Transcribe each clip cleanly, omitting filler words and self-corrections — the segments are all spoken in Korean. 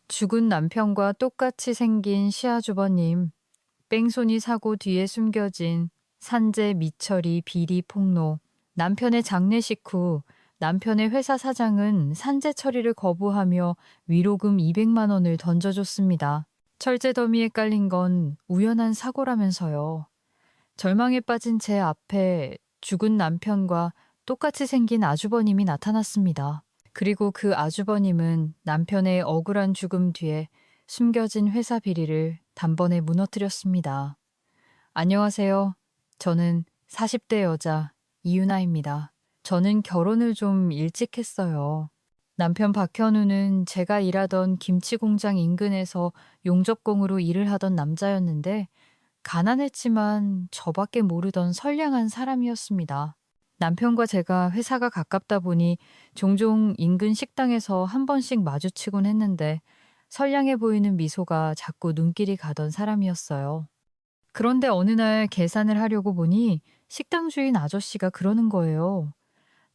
죽은 남편과 똑같이 생긴 시아주버님, 뺑소니 사고 뒤에 숨겨진 산재 미처리 비리 폭로, 남편의 장례식 후 남편의 회사 사장은 산재 처리를 거부하며 위로금 200만 원을 던져줬습니다. 철제 더미에 깔린 건 우연한 사고라면서요. 절망에 빠진 제 앞에 죽은 남편과 똑같이 생긴 아주버님이 나타났습니다. 그리고 그 아주버님은 남편의 억울한 죽음 뒤에 숨겨진 회사 비리를 단번에 무너뜨렸습니다. 안녕하세요. 저는 40대 여자 이유나입니다. 저는 결혼을 좀 일찍 했어요. 남편 박현우는 제가 일하던 김치 공장 인근에서 용접공으로 일을 하던 남자였는데 가난했지만 저밖에 모르던 선량한 사람이었습니다. 남편과 제가 회사가 가깝다 보니 종종 인근 식당에서 한 번씩 마주치곤 했는데 선량해 보이는 미소가 자꾸 눈길이 가던 사람이었어요. 그런데 어느 날 계산을 하려고 보니 식당 주인 아저씨가 그러는 거예요.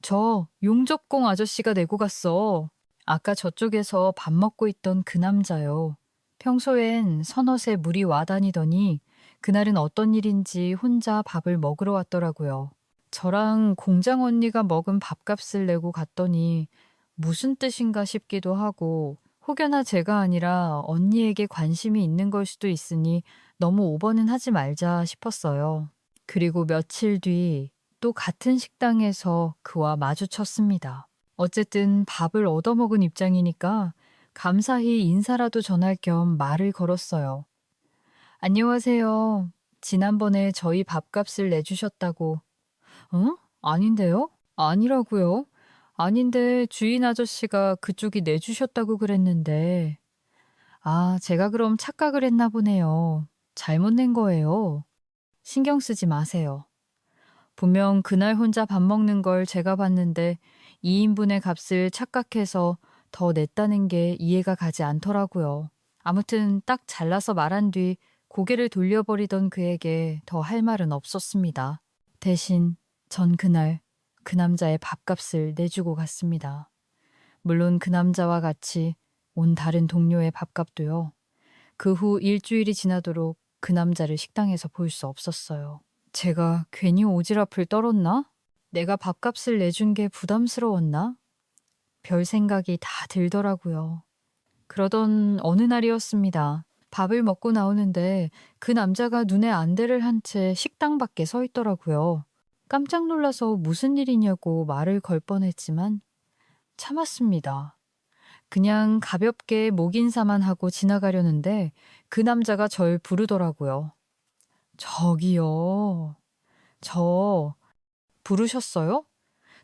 저 용접공 아저씨가 내고 갔어. 아까 저쪽에서 밥 먹고 있던 그 남자요. 평소엔 서너새 물이 와 다니더니 그날은 어떤 일인지 혼자 밥을 먹으러 왔더라고요. 저랑 공장 언니가 먹은 밥값을 내고 갔더니 무슨 뜻인가 싶기도 하고 혹여나 제가 아니라 언니에게 관심이 있는 걸 수도 있으니 너무 오버는 하지 말자 싶었어요. 그리고 며칠 뒤 또 같은 식당에서 그와 마주쳤습니다. 어쨌든 밥을 얻어먹은 입장이니까 감사히 인사라도 전할 겸 말을 걸었어요. 안녕하세요. 지난번에 저희 밥값을 내주셨다고. 응? 아닌데요? 아니라고요? 아닌데 주인 아저씨가 그쪽이 내주셨다고 그랬는데. 아, 제가 그럼 착각을 했나 보네요. 잘못 낸 거예요. 신경 쓰지 마세요. 분명 그날 혼자 밥 먹는 걸 제가 봤는데 2인분의 값을 착각해서 더 냈다는 게 이해가 가지 않더라고요. 아무튼 딱 잘라서 말한 뒤 고개를 돌려버리던 그에게 더 할 말은 없었습니다. 대신 전 그날 그 남자의 밥값을 내주고 갔습니다. 물론 그 남자와 같이 온 다른 동료의 밥값도요. 그 후 일주일이 지나도록 그 남자를 식당에서 볼 수 없었어요. 제가 괜히 오지랖을 떨었나? 내가 밥값을 내준 게 부담스러웠나? 별 생각이 다 들더라고요. 그러던 어느 날이었습니다. 밥을 먹고 나오는데 그 남자가 눈에 안대를 한 채 식당 밖에 서 있더라고요. 깜짝 놀라서 무슨 일이냐고 말을 걸 뻔했지만 참았습니다. 그냥 가볍게 목 인사만 하고 지나가려는데 그 남자가 절 부르더라고요. 저기요. 저 부르셨어요?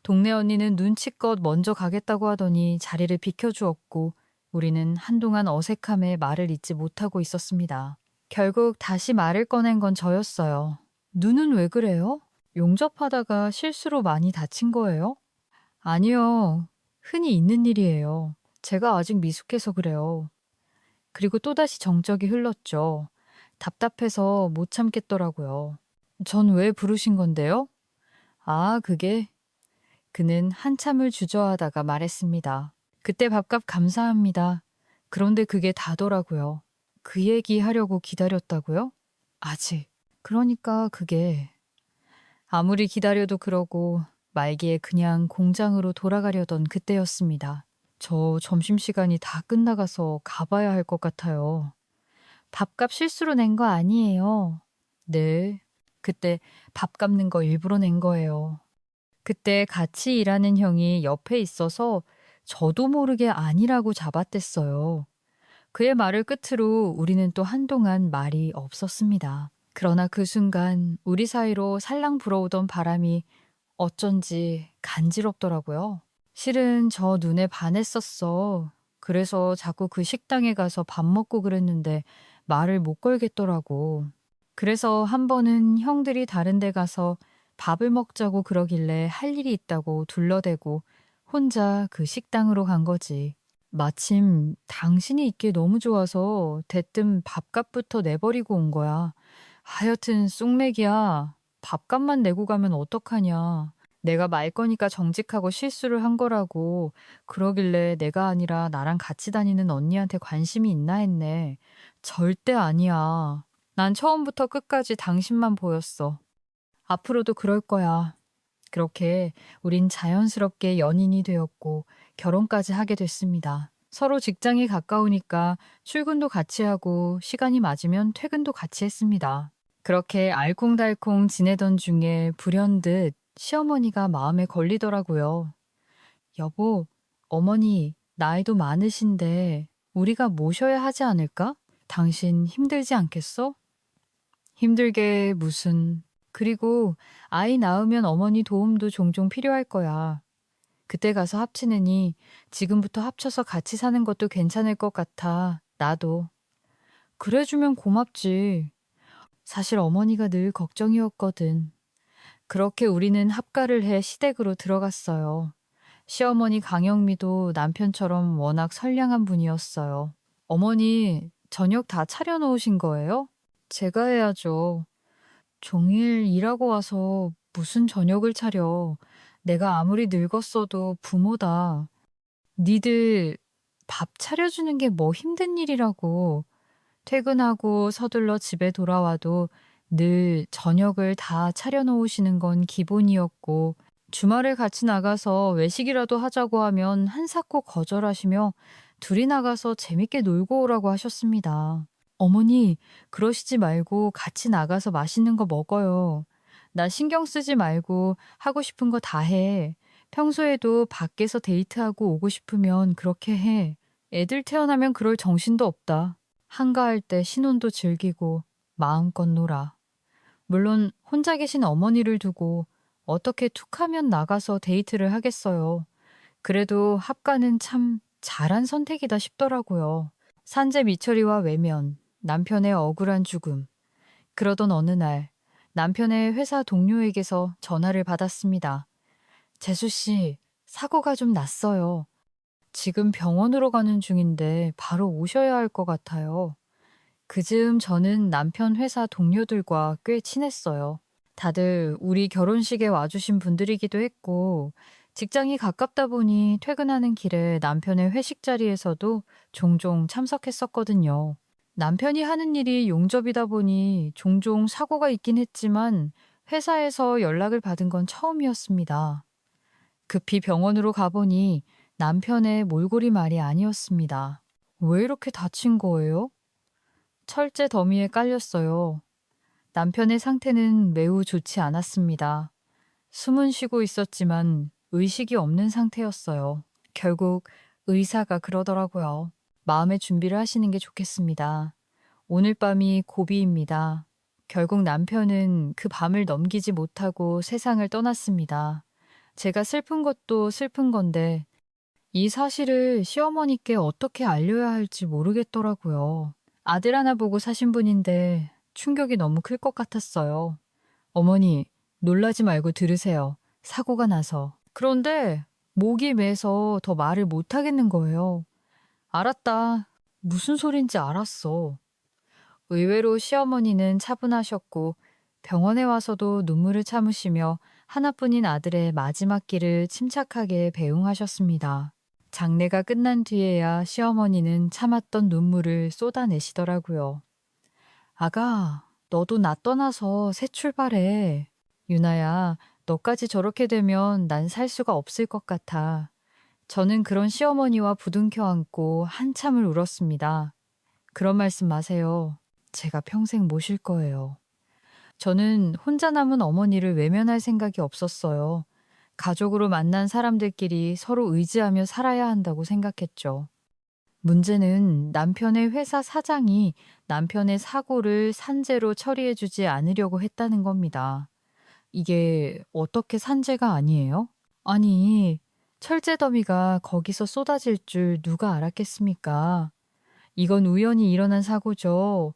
동네 언니는 눈치껏 먼저 가겠다고 하더니 자리를 비켜주었고 우리는 한동안 어색함에 말을 잇지 못하고 있었습니다. 결국 다시 말을 꺼낸 건 저였어요. 눈은 왜 그래요? 용접하다가 실수로 많이 다친 거예요? 아니요. 흔히 있는 일이에요. 제가 아직 미숙해서 그래요. 그리고 또다시 정적이 흘렀죠. 답답해서 못 참겠더라고요. 전 왜 부르신 건데요? 아, 그게? 그는 한참을 주저하다가 말했습니다. 그때 밥값 감사합니다. 그런데 그게 다더라고요. 그 얘기 하려고 기다렸다고요? 아직. 그러니까 그게. 아무리 기다려도 그러고 말기에 그냥 공장으로 돌아가려던 그때였습니다. 저 점심시간이 다 끝나가서 가봐야 할 것 같아요. 밥값 실수로 낸 거 아니에요. 네. 그때 밥 갚는 거 일부러 낸 거예요. 그때 같이 일하는 형이 옆에 있어서 저도 모르게 아니라고 잡아댔어요. 그의 말을 끝으로 우리는 또 한동안 말이 없었습니다. 그러나 그 순간 우리 사이로 살랑 불어오던 바람이 어쩐지 간지럽더라고요. 실은 저 눈에 반했었어. 그래서 자꾸 그 식당에 가서 밥 먹고 그랬는데 말을 못 걸겠더라고. 그래서 한 번은 형들이 다른 데 가서 밥을 먹자고 그러길래 할 일이 있다고 둘러대고 혼자 그 식당으로 간 거지. 마침 당신이 있기에 너무 좋아서 대뜸 밥값부터 내버리고 온 거야. 하여튼 쑥맥이야. 밥값만 내고 가면 어떡하냐. 내가 말 거니까 정직하고 실수를 한 거라고. 그러길래 내가 아니라 나랑 같이 다니는 언니한테 관심이 있나 했네. 절대 아니야. 난 처음부터 끝까지 당신만 보였어. 앞으로도 그럴 거야. 그렇게 우린 자연스럽게 연인이 되었고 결혼까지 하게 됐습니다. 서로 직장이 가까우니까 출근도 같이 하고 시간이 맞으면 퇴근도 같이 했습니다. 그렇게 알콩달콩 지내던 중에 불현듯 시어머니가 마음에 걸리더라고요. 여보, 어머니 나이도 많으신데 우리가 모셔야 하지 않을까? 당신 힘들지 않겠어? 힘들게 무슨. 그리고 아이 낳으면 어머니 도움도 종종 필요할 거야. 그때 가서 합치느니 지금부터 합쳐서 같이 사는 것도 괜찮을 것 같아. 나도. 그래주면 고맙지. 사실 어머니가 늘 걱정이었거든. 그렇게 우리는 합가를 해 시댁으로 들어갔어요. 시어머니 강영미도 남편처럼 워낙 선량한 분이었어요. 어머니, 저녁 다 차려놓으신 거예요? 제가 해야죠. 종일 일하고 와서 무슨 저녁을 차려. 내가 아무리 늙었어도 부모다. 니들 밥 차려주는 게 뭐 힘든 일이라고. 퇴근하고 서둘러 집에 돌아와도 늘 저녁을 다 차려놓으시는 건 기본이었고, 주말에 같이 나가서 외식이라도 하자고 하면 한사코 거절하시며 둘이 나가서 재밌게 놀고 오라고 하셨습니다. 어머니, 그러시지 말고 같이 나가서 맛있는 거 먹어요. 나 신경 쓰지 말고 하고 싶은 거 다 해. 평소에도 밖에서 데이트하고 오고 싶으면 그렇게 해. 애들 태어나면 그럴 정신도 없다. 한가할 때 신혼도 즐기고 마음껏 놀아. 물론 혼자 계신 어머니를 두고 어떻게 툭하면 나가서 데이트를 하겠어요. 그래도 합가는 참 잘한 선택이다 싶더라고요. 산재 미처리와 외면, 남편의 억울한 죽음. 그러던 어느 날 남편의 회사 동료에게서 전화를 받았습니다. 재수 씨, 사고가 좀 났어요. 지금 병원으로 가는 중인데 바로 오셔야 할 것 같아요. 그즈음 저는 남편 회사 동료들과 꽤 친했어요. 다들 우리 결혼식에 와주신 분들이기도 했고, 직장이 가깝다 보니 퇴근하는 길에 남편의 회식 자리에서도 종종 참석했었거든요. 남편이 하는 일이 용접이다 보니 종종 사고가 있긴 했지만 회사에서 연락을 받은 건 처음이었습니다. 급히 병원으로 가보니 남편의 몰골이 말이 아니었습니다. 왜 이렇게 다친 거예요? 철제 더미에 깔렸어요. 남편의 상태는 매우 좋지 않았습니다. 숨은 쉬고 있었지만 의식이 없는 상태였어요. 결국 의사가 그러더라고요. 마음의 준비를 하시는 게 좋겠습니다. 오늘 밤이 고비입니다. 결국 남편은 그 밤을 넘기지 못하고 세상을 떠났습니다. 제가 슬픈 것도 슬픈 건데 이 사실을 시어머니께 어떻게 알려야 할지 모르겠더라고요. 아들 하나 보고 사신 분인데 충격이 너무 클 것 같았어요. 어머니, 놀라지 말고 들으세요. 사고가 나서. 그런데 목이 메서 더 말을 못 하겠는 거예요. 알았다. 무슨 소린지 알았어. 의외로 시어머니는 차분하셨고 병원에 와서도 눈물을 참으시며 하나뿐인 아들의 마지막 길을 침착하게 배웅하셨습니다. 장례가 끝난 뒤에야 시어머니는 참았던 눈물을 쏟아내시더라고요. 아가, 너도 나 떠나서 새 출발해. 유나야, 너까지 저렇게 되면 난 살 수가 없을 것 같아. 저는 그런 시어머니와 부둥켜 안고 한참을 울었습니다. 그런 말씀 마세요. 제가 평생 모실 거예요. 저는 혼자 남은 어머니를 외면할 생각이 없었어요. 가족으로 만난 사람들끼리 서로 의지하며 살아야 한다고 생각했죠. 문제는 남편의 회사 사장이 남편의 사고를 산재로 처리해주지 않으려고 했다는 겁니다. 이게 어떻게 산재가 아니에요? 아니, 철제 더미가 거기서 쏟아질 줄 누가 알았겠습니까? 이건 우연히 일어난 사고죠.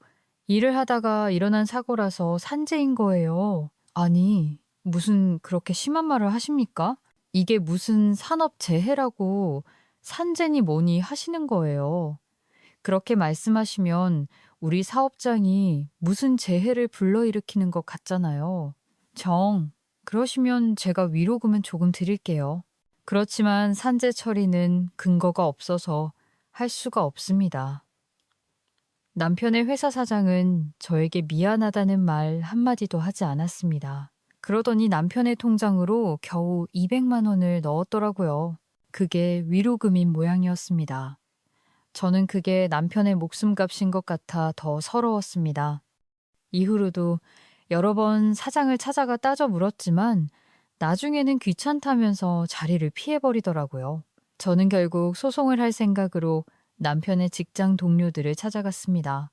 일을 하다가 일어난 사고라서 산재인 거예요. 아니, 무슨 그렇게 심한 말을 하십니까? 이게 무슨 산업재해라고 산재니 뭐니 하시는 거예요. 그렇게 말씀하시면 우리 사업장이 무슨 재해를 불러일으키는 것 같잖아요. 정, 그러시면 제가 위로금은 조금 드릴게요. 그렇지만 산재 처리는 근거가 없어서 할 수가 없습니다. 남편의 회사 사장은 저에게 미안하다는 말 한마디도 하지 않았습니다. 그러더니 남편의 통장으로 겨우 200만 원을 넣었더라고요. 그게 위로금인 모양이었습니다. 저는 그게 남편의 목숨값인 것 같아 더 서러웠습니다. 이후로도 여러 번 사장을 찾아가 따져 물었지만 나중에는 귀찮다면서 자리를 피해버리더라고요. 저는 결국 소송을 할 생각으로 남편의 직장 동료들을 찾아갔습니다.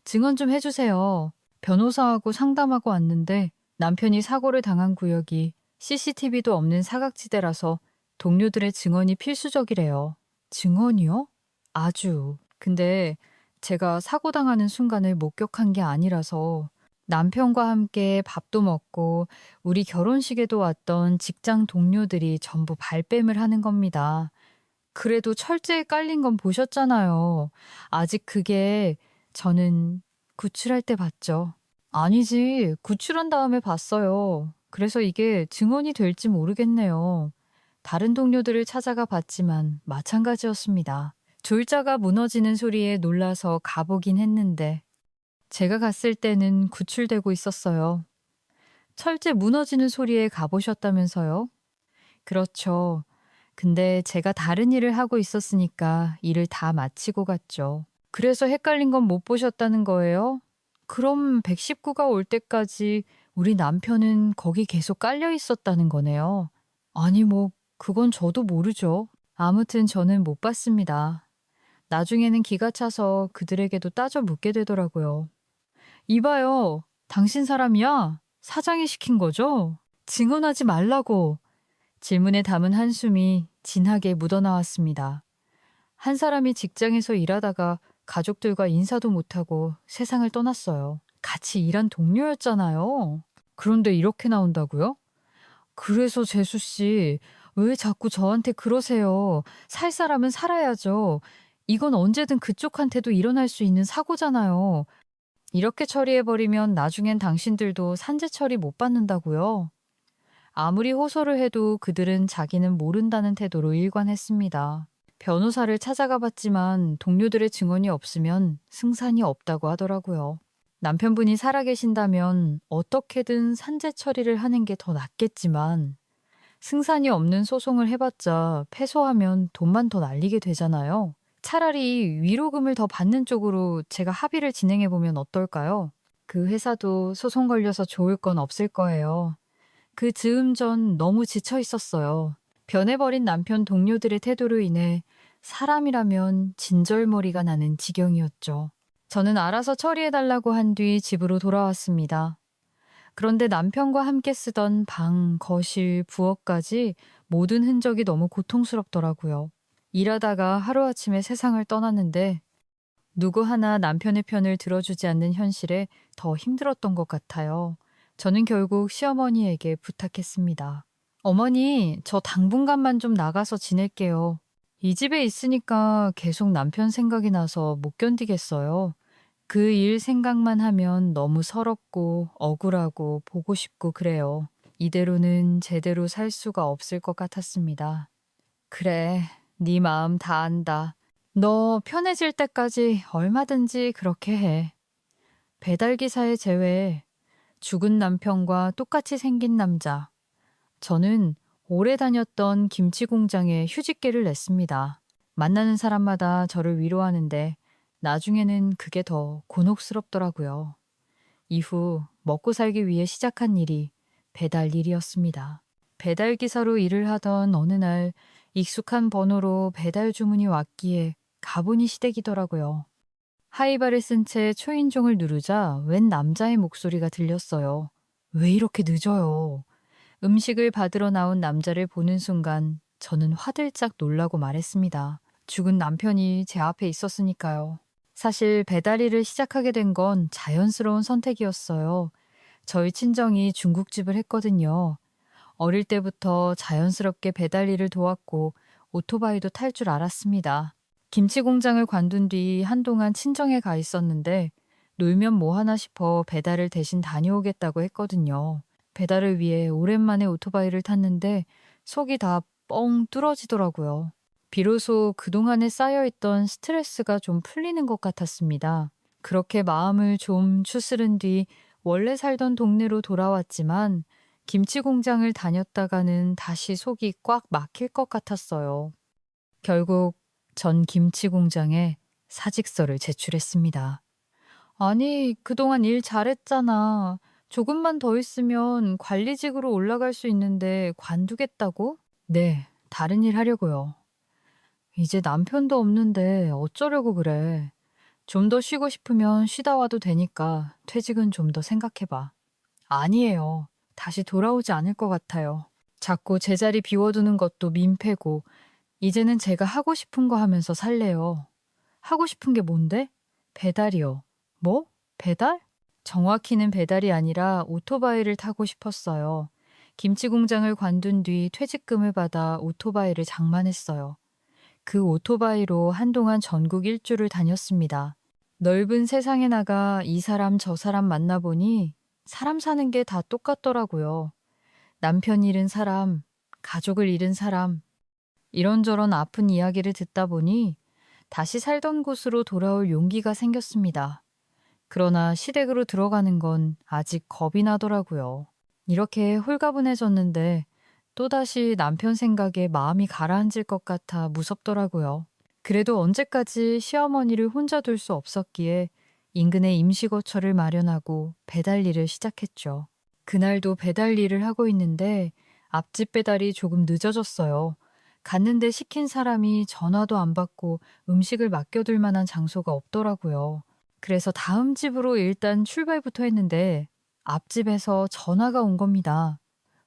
증언 좀 해주세요. 변호사하고 상담하고 왔는데 남편이 사고를 당한 구역이 CCTV도 없는 사각지대라서 동료들의 증언이 필수적이래요. 증언이요? 아주. 근데 제가 사고 당하는 순간을 목격한 게 아니라서 남편과 함께 밥도 먹고 우리 결혼식에도 왔던 직장 동료들이 전부 발뺌을 하는 겁니다. 그래도 철제에 깔린 건 보셨잖아요. 아직 그게 저는 구출할 때 봤죠. 아니지, 구출한 다음에 봤어요. 그래서 이게 증언이 될지 모르겠네요. 다른 동료들을 찾아가 봤지만 마찬가지였습니다. 졸자가 무너지는 소리에 놀라서 가보긴 했는데 제가 갔을 때는 구출되고 있었어요. 철제 무너지는 소리에 가보셨다면서요? 그렇죠. 근데 제가 다른 일을 하고 있었으니까 일을 다 마치고 갔죠. 그래서 헷갈린 건 못 보셨다는 거예요? 그럼 119가 올 때까지 우리 남편은 거기 계속 깔려 있었다는 거네요. 아니, 그건 저도 모르죠. 아무튼 저는 못 봤습니다. 나중에는 기가 차서 그들에게도 따져 묻게 되더라고요. 이봐요. 당신 사람이야? 사장이 시킨 거죠? 증언하지 말라고. 질문에 담은 한숨이 진하게 묻어나왔습니다. 한 사람이 직장에서 일하다가 가족들과 인사도 못하고 세상을 떠났어요. 같이 일한 동료였잖아요. 그런데 이렇게 나온다고요? 그래서 재수 씨, 왜 자꾸 저한테 그러세요? 살 사람은 살아야죠. 이건 언제든 그쪽한테도 일어날 수 있는 사고잖아요. 이렇게 처리해버리면 나중엔 당신들도 산재 처리 못 받는다고요? 아무리 호소를 해도 그들은 자기는 모른다는 태도로 일관했습니다. 변호사를 찾아가 봤지만 동료들의 증언이 없으면 승산이 없다고 하더라고요. 남편분이 살아계신다면 어떻게든 산재 처리를 하는 게 더 낫겠지만 승산이 없는 소송을 해봤자 패소하면 돈만 더 날리게 되잖아요. 차라리 위로금을 더 받는 쪽으로 제가 합의를 진행해보면 어떨까요? 그 회사도 소송 걸려서 좋을 건 없을 거예요. 그 즈음 전 너무 지쳐 있었어요. 변해버린 남편 동료들의 태도로 인해 사람이라면 진절머리가 나는 지경이었죠. 저는 알아서 처리해달라고 한 뒤 집으로 돌아왔습니다. 그런데 남편과 함께 쓰던 방, 거실, 부엌까지 모든 흔적이 너무 고통스럽더라고요. 일하다가 하루아침에 세상을 떠났는데 누구 하나 남편의 편을 들어주지 않는 현실에 더 힘들었던 것 같아요. 저는 결국 시어머니에게 부탁했습니다. 어머니, 저 당분간만 좀 나가서 지낼게요. 이 집에 있으니까 계속 남편 생각이 나서 못 견디겠어요. 그 일 생각만 하면 너무 서럽고 억울하고 보고 싶고 그래요. 이대로는 제대로 살 수가 없을 것 같았습니다. 그래, 네 마음 다 안다. 너 편해질 때까지 얼마든지 그렇게 해. 배달기사의 재회, 죽은 남편과 똑같이 생긴 남자. 저는 오래 다녔던 김치 공장에 휴직계를 냈습니다. 만나는 사람마다 저를 위로하는데 나중에는 그게 더 곤혹스럽더라고요. 이후 먹고 살기 위해 시작한 일이 배달 일이었습니다. 배달 기사로 일을 하던 어느 날 익숙한 번호로 배달 주문이 왔기에 가분이 시댁이더라고요. 하이바를 쓴 채 초인종을 누르자 웬 남자의 목소리가 들렸어요. 왜 이렇게 늦어요? 음식을 받으러 나온 남자를 보는 순간 저는 화들짝 놀라고 말했습니다. 죽은 남편이 제 앞에 있었으니까요. 사실 배달 일을 시작하게 된 건 자연스러운 선택이었어요. 저희 친정이 중국집을 했거든요. 어릴 때부터 자연스럽게 배달 일을 도왔고 오토바이도 탈 줄 알았습니다. 김치 공장을 관둔 뒤 한동안 친정에 가 있었는데 놀면 뭐 하나 싶어 배달을 대신 다녀오겠다고 했거든요. 배달을 위해 오랜만에 오토바이를 탔는데 속이 다 뻥 뚫어지더라고요. 비로소 그동안에 쌓여있던 스트레스가 좀 풀리는 것 같았습니다. 그렇게 마음을 좀 추스른 뒤 원래 살던 동네로 돌아왔지만 김치 공장을 다녔다가는 다시 속이 꽉 막힐 것 같았어요. 결국 전 김치 공장에 사직서를 제출했습니다. 아니, 그동안 일 잘했잖아. 조금만 더 있으면 관리직으로 올라갈 수 있는데 관두겠다고? 네, 다른 일 하려고요. 이제 남편도 없는데 어쩌려고 그래. 좀 더 쉬고 싶으면 쉬다 와도 되니까 퇴직은 좀 더 생각해봐. 아니에요. 다시 돌아오지 않을 것 같아요. 자꾸 제자리 비워두는 것도 민폐고, 이제는 제가 하고 싶은 거 하면서 살래요. 하고 싶은 게 뭔데? 배달이요. 뭐? 배달? 정확히는 배달이 아니라 오토바이를 타고 싶었어요. 김치 공장을 관둔 뒤 퇴직금을 받아 오토바이를 장만했어요. 그 오토바이로 한동안 전국 일주를 다녔습니다. 넓은 세상에 나가 이 사람 저 사람 만나보니 사람 사는 게 다 똑같더라고요. 남편 잃은 사람, 가족을 잃은 사람, 이런저런 아픈 이야기를 듣다 보니 다시 살던 곳으로 돌아올 용기가 생겼습니다. 그러나 시댁으로 들어가는 건 아직 겁이 나더라고요. 이렇게 홀가분해졌는데 또다시 남편 생각에 마음이 가라앉을 것 같아 무섭더라고요. 그래도 언제까지 시어머니를 혼자 둘 수 없었기에 인근에 임시거처를 마련하고 배달 일을 시작했죠. 그날도 배달 일을 하고 있는데 앞집 배달이 조금 늦어졌어요. 갔는데 시킨 사람이 전화도 안 받고 음식을 맡겨둘 만한 장소가 없더라고요. 그래서 다음 집으로 일단 출발부터 했는데 앞집에서 전화가 온 겁니다.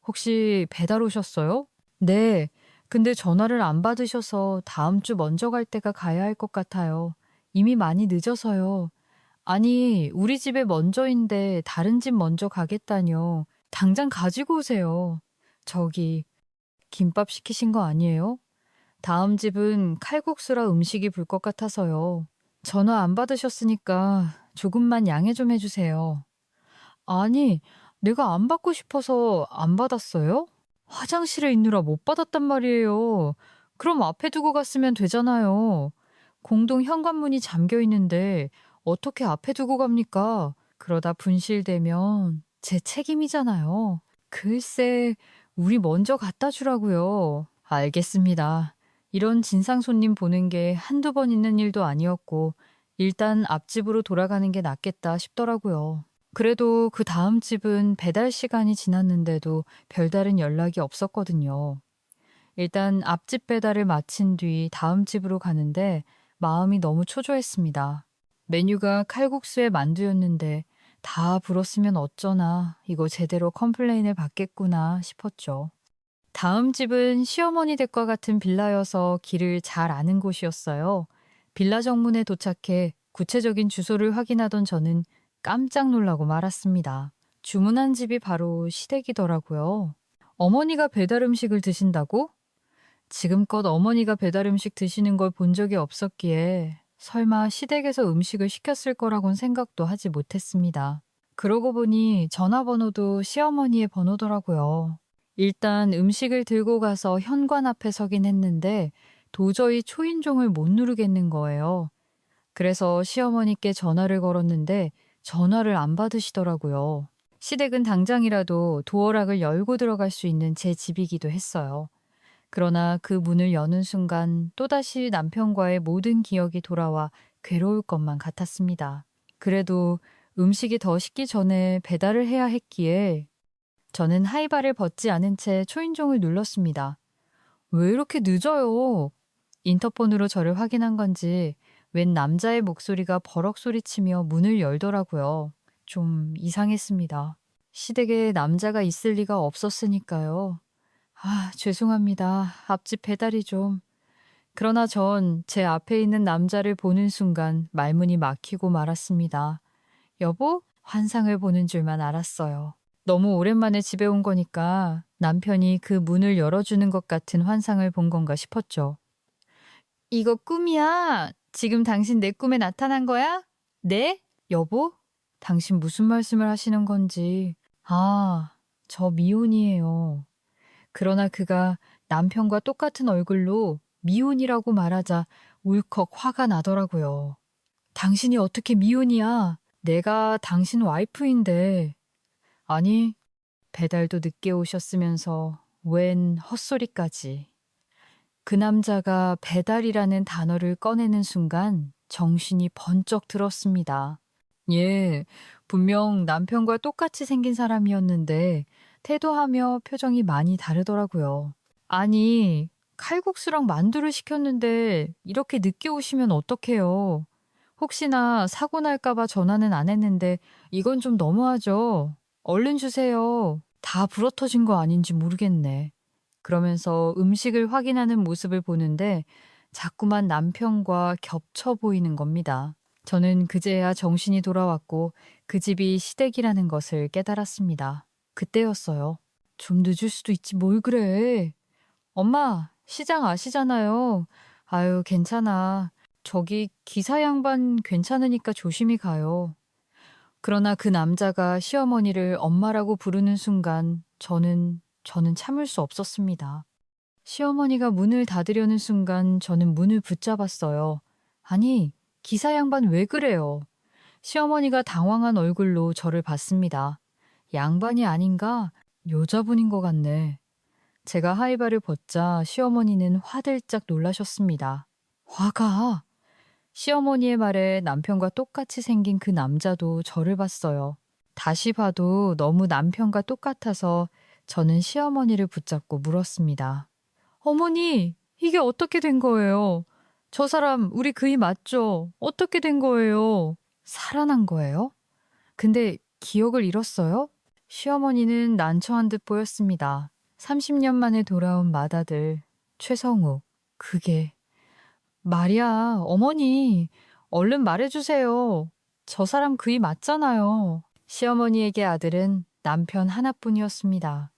혹시 배달 오셨어요? 네. 근데 전화를 안 받으셔서 다음 주 먼저 갈 때가 가야 할 것 같아요. 이미 많이 늦어서요. 아니, 우리 집에 먼저인데 다른 집 먼저 가겠다뇨. 당장 가지고 오세요. 저기, 김밥 시키신 거 아니에요? 다음 집은 칼국수라 음식이 불 것 같아서요. 전화 안 받으셨으니까 조금만 양해 좀 해주세요. 아니, 내가 안 받고 싶어서 안 받았어요? 화장실에 있느라 못 받았단 말이에요. 그럼 앞에 두고 갔으면 되잖아요. 공동 현관문이 잠겨 있는데 어떻게 앞에 두고 갑니까? 그러다 분실되면 제 책임이잖아요. 글쎄, 우리 먼저 갖다 주라고요. 알겠습니다. 이런 진상 손님 보는 게 한두 번 있는 일도 아니었고 일단 앞집으로 돌아가는 게 낫겠다 싶더라고요. 그래도 그 다음 집은 배달 시간이 지났는데도 별다른 연락이 없었거든요. 일단 앞집 배달을 마친 뒤 다음 집으로 가는데 마음이 너무 초조했습니다. 메뉴가 칼국수에 만두였는데 다 불었으면 어쩌나 이거 제대로 컴플레인을 받겠구나 싶었죠. 다음 집은 시어머니 댁과 같은 빌라여서 길을 잘 아는 곳이었어요. 빌라 정문에 도착해 구체적인 주소를 확인하던 저는 깜짝 놀라고 말았습니다. 주문한 집이 바로 시댁이더라고요. 어머니가 배달 음식을 드신다고? 지금껏 어머니가 배달 음식 드시는 걸 본 적이 없었기에 설마 시댁에서 음식을 시켰을 거라곤 생각도 하지 못했습니다. 그러고 보니 전화번호도 시어머니의 번호더라고요. 일단 음식을 들고 가서 현관 앞에 서긴 했는데 도저히 초인종을 못 누르겠는 거예요. 그래서 시어머니께 전화를 걸었는데 전화를 안 받으시더라고요. 시댁은 당장이라도 도어락을 열고 들어갈 수 있는 제 집이기도 했어요. 그러나 그 문을 여는 순간 또다시 남편과의 모든 기억이 돌아와 괴로울 것만 같았습니다. 그래도 음식이 더 식기 전에 배달을 해야 했기에 저는 하이바를 벗지 않은 채 초인종을 눌렀습니다. 왜 이렇게 늦어요? 인터폰으로 저를 확인한 건지 웬 남자의 목소리가 버럭 소리치며 문을 열더라고요. 좀 이상했습니다. 시댁에 남자가 있을 리가 없었으니까요. 아, 죄송합니다. 앞집 배달이 좀. 그러나 전 제 앞에 있는 남자를 보는 순간 말문이 막히고 말았습니다. 여보? 환상을 보는 줄만 알았어요. 너무 오랜만에 집에 온 거니까 남편이 그 문을 열어주는 것 같은 환상을 본 건가 싶었죠. 이거 꿈이야? 지금 당신 내 꿈에 나타난 거야? 네? 여보? 당신 무슨 말씀을 하시는 건지. 아, 저 미혼이에요. 그러나 그가 남편과 똑같은 얼굴로 미혼이라고 말하자 울컥 화가 나더라고요. 당신이 어떻게 미혼이야? 내가 당신 와이프인데. 아니, 배달도 늦게 오셨으면서 웬 헛소리까지. 그 남자가 배달이라는 단어를 꺼내는 순간 정신이 번쩍 들었습니다. 예, 분명 남편과 똑같이 생긴 사람이었는데 태도하며 표정이 많이 다르더라고요. 아니, 칼국수랑 만두를 시켰는데 이렇게 늦게 오시면 어떡해요? 혹시나 사고 날까봐 전화는 안 했는데 이건 좀 너무하죠? 얼른 주세요. 다 불어터진 거 아닌지 모르겠네. 그러면서 음식을 확인하는 모습을 보는데 자꾸만 남편과 겹쳐 보이는 겁니다. 저는 그제야 정신이 돌아왔고 그 집이 시댁이라는 것을 깨달았습니다. 그때였어요. 좀 늦을 수도 있지 뭘 그래. 엄마, 시장 아시잖아요. 아유, 괜찮아. 저기 기사 양반 괜찮으니까 조심히 가요. 그러나 그 남자가 시어머니를 엄마라고 부르는 순간 저는 참을 수 없었습니다. 시어머니가 문을 닫으려는 순간 저는 문을 붙잡았어요. 아니, 기사 양반 왜 그래요? 시어머니가 당황한 얼굴로 저를 봤습니다. 양반이 아닌가? 여자분인 것 같네. 제가 하이바를 벗자 시어머니는 화들짝 놀라셨습니다. 화가? 시어머니의 말에 남편과 똑같이 생긴 그 남자도 저를 봤어요. 다시 봐도 너무 남편과 똑같아서 저는 시어머니를 붙잡고 물었습니다. 어머니, 이게 어떻게 된 거예요? 저 사람 우리 그이 맞죠? 어떻게 된 거예요? 살아난 거예요? 근데 기억을 잃었어요? 시어머니는 난처한 듯 보였습니다. 30년 만에 돌아온 맏아들, 최성욱. 그게. 말이야, 어머니, 얼른 말해주세요. 저 사람 그이 맞잖아요. 시어머니에게 아들은 남편 하나뿐이었습니다.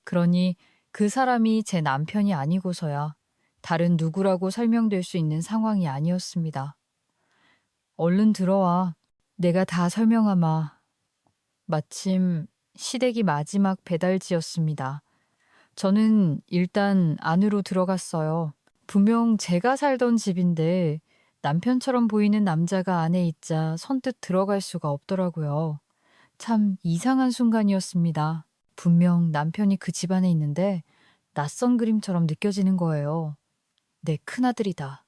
그러니 그 사람이 제 남편이 아니고서야 다른 누구라고 설명될 수 있는 상황이 아니었습니다. 얼른 들어와. 내가 다 설명하마. 마침 시댁이 마지막 배달지였습니다. 저는 일단 안으로 들어갔어요. 분명 제가 살던 집인데 남편처럼 보이는 남자가 안에 있자 선뜻 들어갈 수가 없더라고요. 참 이상한 순간이었습니다. 분명 남편이 그 집안에 있는데 낯선 그림처럼 느껴지는 거예요. 내 큰아들이다.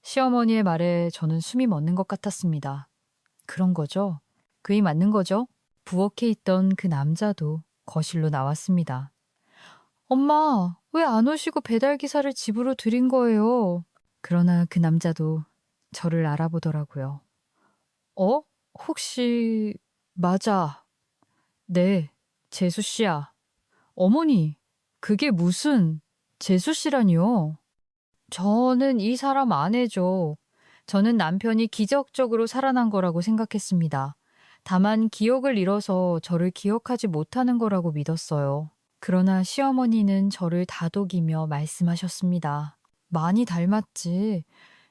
시어머니의 말에 저는 숨이 멎는 것 같았습니다. 그런 거죠? 그이 맞는 거죠? 부엌에 있던 그 남자도 거실로 나왔습니다. 엄마, 왜 안 오시고 배달기사를 집으로 들인 거예요? 그러나 그 남자도 저를 알아보더라고요. 어? 혹시, 맞아. 네, 재수 씨야. 어머니, 그게 무슨, 재수 씨라니요? 저는 이 사람 아내죠. 저는 남편이 기적적으로 살아난 거라고 생각했습니다. 다만 기억을 잃어서 저를 기억하지 못하는 거라고 믿었어요. 그러나 시어머니는 저를 다독이며 말씀하셨습니다. 많이 닮았지.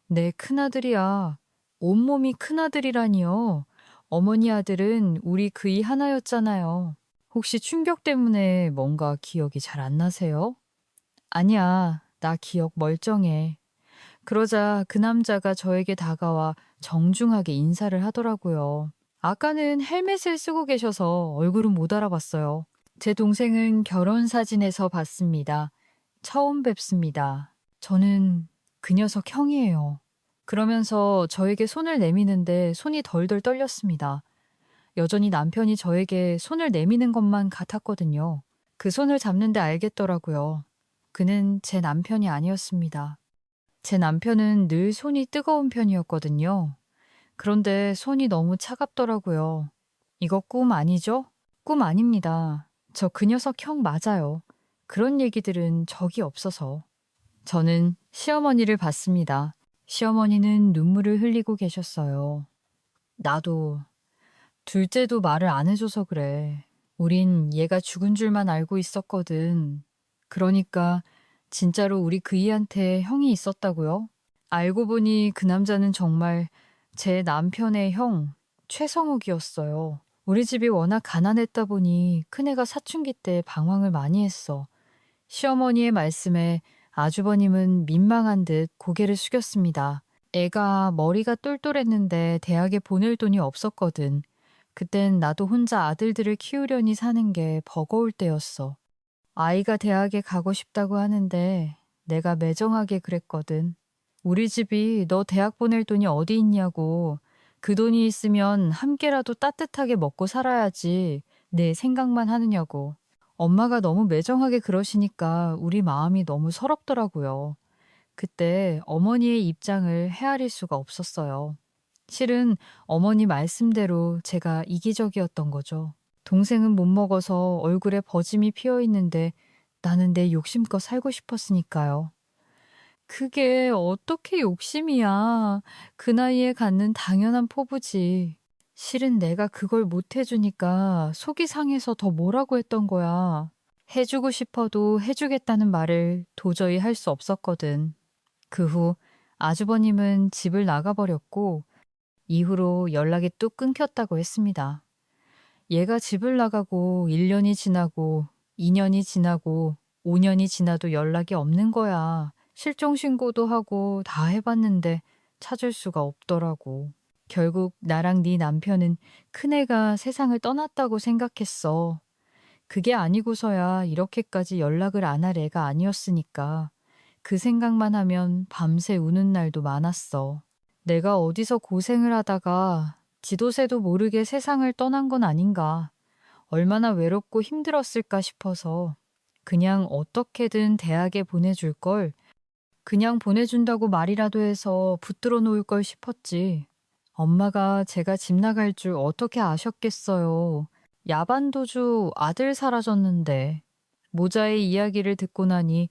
내 큰아들이야. 온몸이 큰아들이라니요. 어머니 아들은 우리 그이 하나였잖아요. 혹시 충격 때문에 뭔가 기억이 잘 안 나세요? 아니야, 나 기억 멀쩡해. 그러자 그 남자가 저에게 다가와 정중하게 인사를 하더라고요. 아까는 헬멧을 쓰고 계셔서 얼굴은 못 알아봤어요. 제 동생은 결혼 사진에서 봤습니다. 처음 뵙습니다. 저는 그 녀석 형이에요. 그러면서 저에게 손을 내미는데 손이 덜덜 떨렸습니다. 여전히 남편이 저에게 손을 내미는 것만 같았거든요. 그 손을 잡는데 알겠더라고요. 그는 제 남편이 아니었습니다. 제 남편은 늘 손이 뜨거운 편이었거든요. 그런데 손이 너무 차갑더라고요. 이거 꿈 아니죠? 꿈 아닙니다. 저 그 녀석 형 맞아요. 그런 얘기들은 적이 없어서. 저는 시어머니를 봤습니다. 시어머니는 눈물을 흘리고 계셨어요. 나도, 둘째도 말을 안 해줘서 그래. 우린 얘가 죽은 줄만 알고 있었거든. 그러니까 진짜로 우리 그이한테 형이 있었다고요? 알고 보니 그 남자는 정말 제 남편의 형, 최성욱이었어요. 우리 집이 워낙 가난했다 보니 큰애가 사춘기 때 방황을 많이 했어. 시어머니의 말씀에 아주버님은 민망한 듯 고개를 숙였습니다. 애가 머리가 똘똘했는데 대학에 보낼 돈이 없었거든. 그땐 나도 혼자 아들들을 키우려니 사는 게 버거울 때였어. 아이가 대학에 가고 싶다고 하는데 내가 매정하게 그랬거든. 우리 집이 너 대학 보낼 돈이 어디 있냐고. 그 돈이 있으면 함께라도 따뜻하게 먹고 살아야지. 내 생각만 하느냐고. 엄마가 너무 매정하게 그러시니까 우리 마음이 너무 서럽더라고요. 그때 어머니의 입장을 헤아릴 수가 없었어요. 실은 어머니 말씀대로 제가 이기적이었던 거죠. 동생은 못 먹어서 얼굴에 버짐이 피어 있는데 나는 내 욕심껏 살고 싶었으니까요. 그게 어떻게 욕심이야. 그 나이에 갖는 당연한 포부지. 실은 내가 그걸 못 해주니까 속이 상해서 더 뭐라고 했던 거야. 해주고 싶어도 해주겠다는 말을 도저히 할 수 없었거든. 그 후 아주버님은 집을 나가버렸고 이후로 연락이 뚝 끊겼다고 했습니다. 얘가 집을 나가고 1년이 지나고 2년이 지나고 5년이 지나도 연락이 없는 거야. 실종 신고도 하고 다 해봤는데 찾을 수가 없더라고. 결국 나랑 네 남편은 큰애가 세상을 떠났다고 생각했어. 그게 아니고서야 이렇게까지 연락을 안 할 애가 아니었으니까 그 생각만 하면 밤새 우는 날도 많았어. 내가 어디서 고생을 하다가 지도새도 모르게 세상을 떠난 건 아닌가. 얼마나 외롭고 힘들었을까 싶어서 그냥 어떻게든 대학에 보내줄 걸, 그냥 보내준다고 말이라도 해서 붙들어 놓을 걸 싶었지. 엄마가 제가 집 나갈 줄 어떻게 아셨겠어요. 야반 도주 아들 사라졌는데. 모자의 이야기를 듣고 나니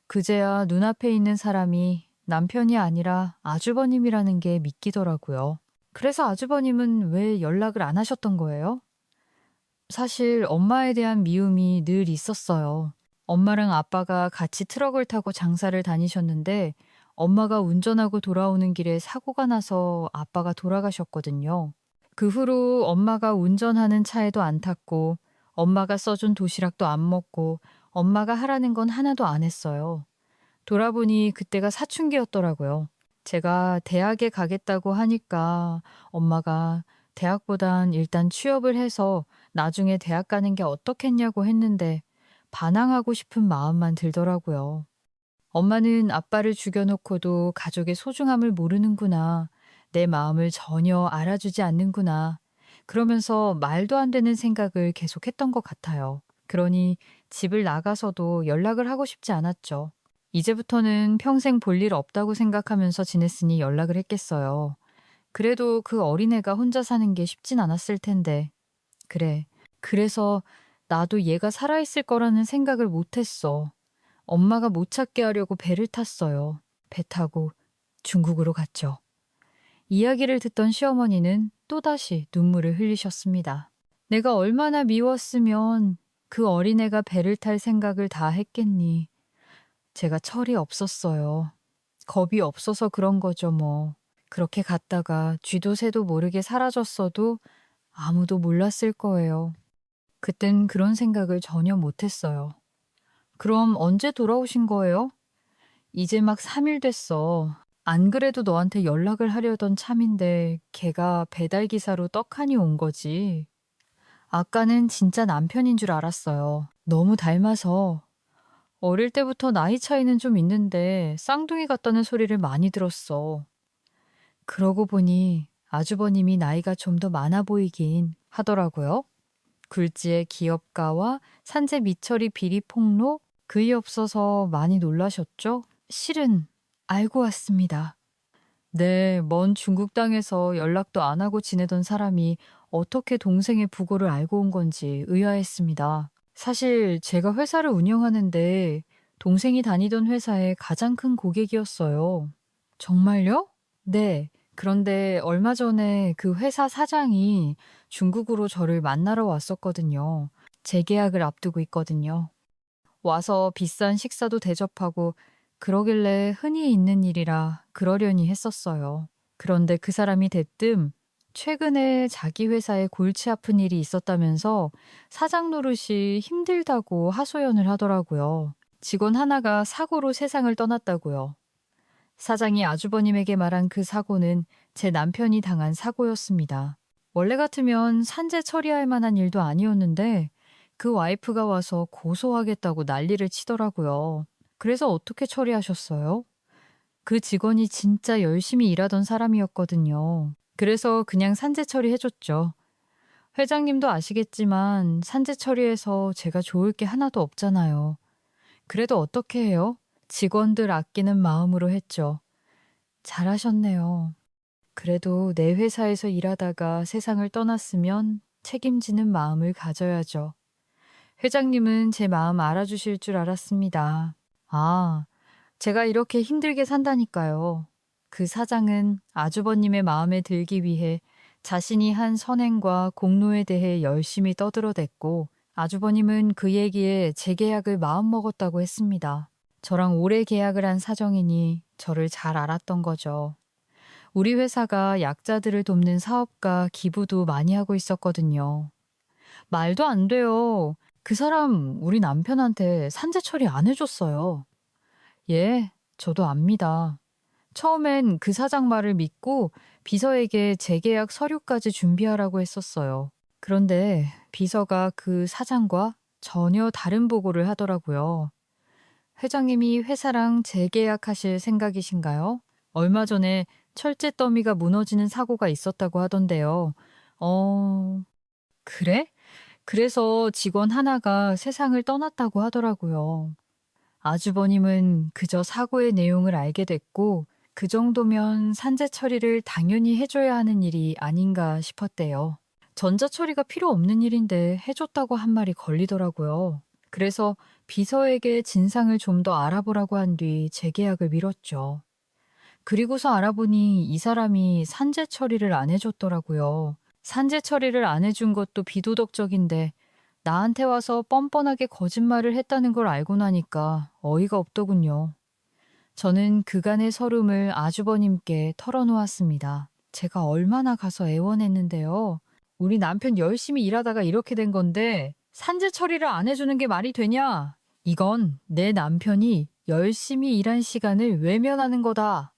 그제야 눈앞에 있는 사람이 남편이 아니라 아주버님이라는 게 믿기더라고요. 그래서 아주버님은 왜 연락을 안 하셨던 거예요? 사실 엄마에 대한 미움이 늘 있었어요. 엄마랑 아빠가 같이 트럭을 타고 장사를 다니셨는데 엄마가 운전하고 돌아오는 길에 사고가 나서 아빠가 돌아가셨거든요. 그 후로 엄마가 운전하는 차에도 안 탔고 엄마가 써준 도시락도 안 먹고 엄마가 하라는 건 하나도 안 했어요. 돌아보니 그때가 사춘기였더라고요. 제가 대학에 가겠다고 하니까 엄마가 대학보단 일단 취업을 해서 나중에 대학 가는 게 어떻겠냐고 했는데 반항하고 싶은 마음만 들더라고요. 엄마는 아빠를 죽여놓고도 가족의 소중함을 모르는구나. 내 마음을 전혀 알아주지 않는구나. 그러면서 말도 안 되는 생각을 계속했던 것 같아요. 그러니 집을 나가서도 연락을 하고 싶지 않았죠. 이제부터는 평생 볼 일 없다고 생각하면서 지냈으니 연락을 했겠어요. 그래도 그 어린애가 혼자 사는 게 쉽진 않았을 텐데. 그래. 그래서 나도 얘가 살아있을 거라는 생각을 못했어. 엄마가 못 찾게 하려고 배를 탔어요. 배 타고 중국으로 갔죠. 이야기를 듣던 시어머니는 또다시 눈물을 흘리셨습니다. 내가 얼마나 미웠으면 그 어린애가 배를 탈 생각을 다 했겠니. 제가 철이 없었어요. 겁이 없어서 그런 거죠, 뭐. 그렇게 갔다가 쥐도 새도 모르게 사라졌어도 아무도 몰랐을 거예요. 그땐 그런 생각을 전혀 못했어요. 그럼 언제 돌아오신 거예요? 이제 막 3일 됐어. 안 그래도 너한테 연락을 하려던 참인데 걔가 배달기사로 떡하니 온 거지. 아까는 진짜 남편인 줄 알았어요. 너무 닮아서. 어릴 때부터 나이 차이는 좀 있는데 쌍둥이 같다는 소리를 많이 들었어. 그러고 보니 아주버님이 나이가 좀 더 많아 보이긴 하더라고요. 굴지의 기업가와 산재 미처리 비리 폭로 그이 없어서 많이 놀라셨죠? 실은 알고 왔습니다. 네, 먼 중국 땅에서 연락도 안 하고 지내던 사람이 어떻게 동생의 부고를 알고 온 건지 의아했습니다. 사실 제가 회사를 운영하는데 동생이 다니던 회사의 가장 큰 고객이었어요. 정말요? 네. 그런데 얼마 전에 그 회사 사장이 중국으로 저를 만나러 왔었거든요. 재계약을 앞두고 있거든요. 와서 비싼 식사도 대접하고 그러길래 흔히 있는 일이라 그러려니 했었어요. 그런데 그 사람이 대뜸 최근에 자기 회사에 골치 아픈 일이 있었다면서 사장 노릇이 힘들다고 하소연을 하더라고요. 직원 하나가 사고로 세상을 떠났다고요. 사장이 아주버님에게 말한 그 사고는 제 남편이 당한 사고였습니다. 원래 같으면 산재 처리할 만한 일도 아니었는데 그 와이프가 와서 고소하겠다고 난리를 치더라고요. 그래서 어떻게 처리하셨어요? 그 직원이 진짜 열심히 일하던 사람이었거든요. 그래서 그냥 산재 처리해줬죠. 회장님도 아시겠지만 산재 처리해서 제가 좋을 게 하나도 없잖아요. 그래도 어떻게 해요? 직원들 아끼는 마음으로 했죠. 잘하셨네요. 그래도 내 회사에서 일하다가 세상을 떠났으면 책임지는 마음을 가져야죠. 회장님은 제 마음 알아주실 줄 알았습니다. 아, 제가 이렇게 힘들게 산다니까요. 그 사장은 아주버님의 마음에 들기 위해 자신이 한 선행과 공로에 대해 열심히 떠들어댔고 아주버님은 그 얘기에 재계약을 마음먹었다고 했습니다. 저랑 오래 계약을 한 사정이니 저를 잘 알았던 거죠. 우리 회사가 약자들을 돕는 사업과 기부도 많이 하고 있었거든요. 말도 안 돼요. 그 사람 우리 남편한테 산재 처리 안 해줬어요. 예, 저도 압니다. 처음엔 그 사장 말을 믿고 비서에게 재계약 서류까지 준비하라고 했었어요. 그런데 비서가 그 사장과 전혀 다른 보고를 하더라고요. 회장님이 회사랑 재계약하실 생각이신가요? 얼마 전에 철제 더미가 무너지는 사고가 있었다고 하던데요. 그래? 그래서 직원 하나가 세상을 떠났다고 하더라고요. 아주버님은 그저 사고의 내용을 알게 됐고 그 정도면 산재 처리를 당연히 해줘야 하는 일이 아닌가 싶었대요. 전자 처리가 필요 없는 일인데 해줬다고 한 말이 걸리더라고요. 그래서 비서에게 진상을 좀 더 알아보라고 한 뒤 재계약을 미뤘죠. 그리고서 알아보니 이 사람이 산재 처리를 안 해줬더라고요. 산재 처리를 안 해준 것도 비도덕적인데 나한테 와서 뻔뻔하게 거짓말을 했다는 걸 알고 나니까 어이가 없더군요. 저는 그간의 서름을 아주버님께 털어놓았습니다. 제가 얼마나 가서 애원했는데요. 우리 남편 열심히 일하다가 이렇게 된 건데 산재 처리를 안 해주는 게 말이 되냐? 이건 내 남편이 열심히 일한 시간을 외면하는 거다.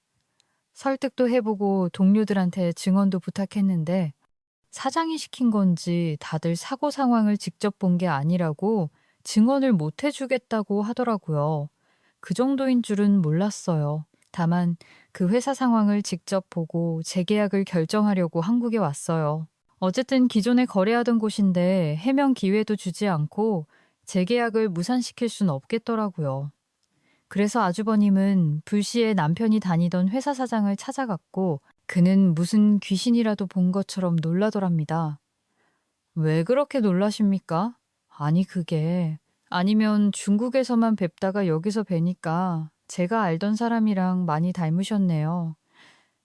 설득도 해보고 동료들한테 증언도 부탁했는데 사장이 시킨 건지 다들 사고 상황을 직접 본 게 아니라고 증언을 못 해주겠다고 하더라고요. 그 정도인 줄은 몰랐어요. 다만 그 회사 상황을 직접 보고 재계약을 결정하려고 한국에 왔어요. 어쨌든 기존에 거래하던 곳인데 해명 기회도 주지 않고 재계약을 무산시킬 순 없겠더라고요. 그래서 아주버님은 불시에 남편이 다니던 회사 사장을 찾아갔고 그는 무슨 귀신이라도 본 것처럼 놀라더랍니다. 왜 그렇게 놀라십니까? 아니 그게 아니면 중국에서만 뵙다가 여기서 뵈니까 제가 알던 사람이랑 많이 닮으셨네요.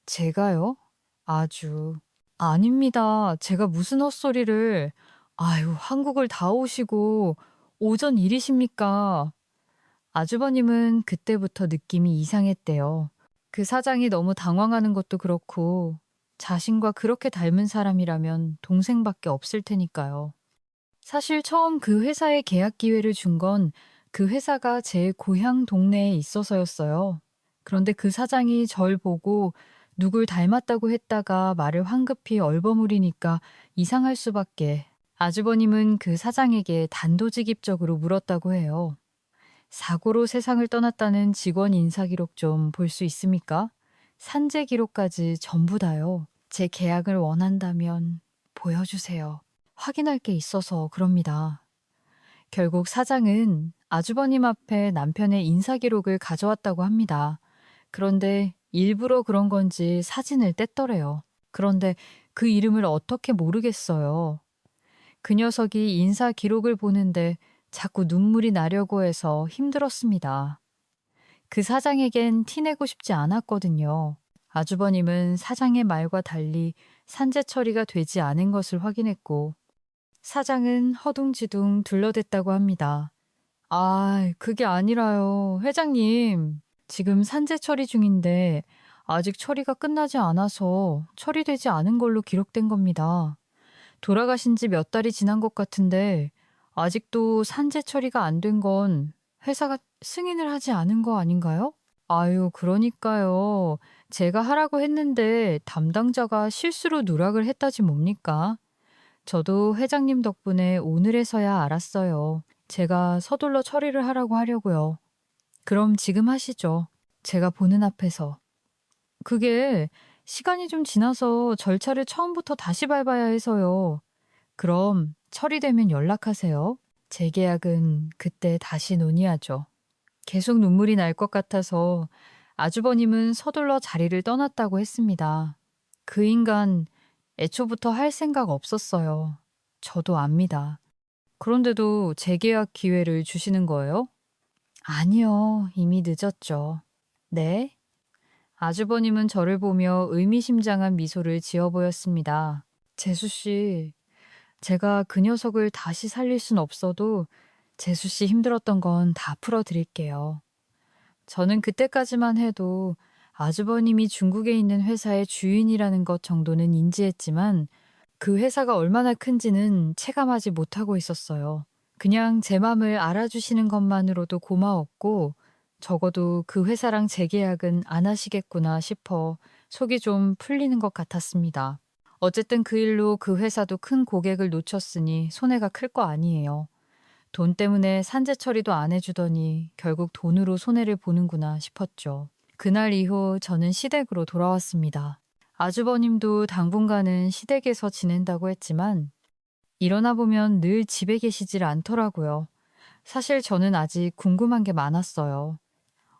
제가요? 아주. 아닙니다. 제가 무슨 헛소리를. 아유, 한국을 다 오시고 오전 일이십니까? 아주버님은 그때부터 느낌이 이상했대요. 그 사장이 너무 당황하는 것도 그렇고 자신과 그렇게 닮은 사람이라면 동생밖에 없을 테니까요. 사실 처음 그 회사에 계약 기회를 준 건 그 회사가 제 고향 동네에 있어서였어요. 그런데 그 사장이 절 보고 누굴 닮았다고 했다가 말을 황급히 얼버무리니까 이상할 수밖에. 아주버님은 그 사장에게 단도직입적으로 물었다고 해요. 사고로 세상을 떠났다는 직원 인사 기록 좀 볼 수 있습니까? 산재 기록까지 전부 다요. 제 계약을 원한다면 보여주세요. 확인할 게 있어서 그럽니다. 결국 사장은 아주버님 앞에 남편의 인사 기록을 가져왔다고 합니다. 그런데 일부러 그런 건지 사진을 뗐더래요. 그런데 그 이름을 어떻게 모르겠어요. 그 녀석이 인사 기록을 보는데 자꾸 눈물이 나려고 해서 힘들었습니다. 그 사장에겐 티내고 싶지 않았거든요. 아주버님은 사장의 말과 달리 산재 처리가 되지 않은 것을 확인했고 사장은 허둥지둥 둘러댔다고 합니다. 아, 그게 아니라요. 회장님, 지금 산재 처리 중인데 아직 처리가 끝나지 않아서 처리되지 않은 걸로 기록된 겁니다. 돌아가신 지 몇 달이 지난 것 같은데 아직도 산재 처리가 안 된 건 회사가 승인을 하지 않은 거 아닌가요? 아유, 그러니까요. 제가 하라고 했는데 담당자가 실수로 누락을 했다지 뭡니까? 저도 회장님 덕분에 오늘에서야 알았어요. 제가 서둘러 처리를 하라고 하려고요. 그럼 지금 하시죠. 제가 보는 앞에서. 그게 시간이 좀 지나서 절차를 처음부터 다시 밟아야 해서요. 그럼 처리되면 연락하세요. 재계약은 그때 다시 논의하죠. 계속 눈물이 날 것 같아서 아주버님은 서둘러 자리를 떠났다고 했습니다. 그 인간 애초부터 할 생각 없었어요. 저도 압니다. 그런데도 재계약 기회를 주시는 거예요? 아니요, 이미 늦었죠. 네? 아주버님은 저를 보며 의미심장한 미소를 지어 보였습니다. 재수 씨, 제가 그 녀석을 다시 살릴 순 없어도 재수 씨 힘들었던 건 다 풀어드릴게요. 저는 그때까지만 해도 아주버님이 중국에 있는 회사의 주인이라는 것 정도는 인지했지만 그 회사가 얼마나 큰지는 체감하지 못하고 있었어요. 그냥 제 맘을 알아주시는 것만으로도 고마웠고 적어도 그 회사랑 재계약은 안 하시겠구나 싶어 속이 좀 풀리는 것 같았습니다. 어쨌든 그 일로 그 회사도 큰 고객을 놓쳤으니 손해가 클 거 아니에요. 돈 때문에 산재 처리도 안 해주더니 결국 돈으로 손해를 보는구나 싶었죠. 그날 이후 저는 시댁으로 돌아왔습니다. 아주버님도 당분간은 시댁에서 지낸다고 했지만 일어나 보면 늘 집에 계시질 않더라고요. 사실 저는 아직 궁금한 게 많았어요.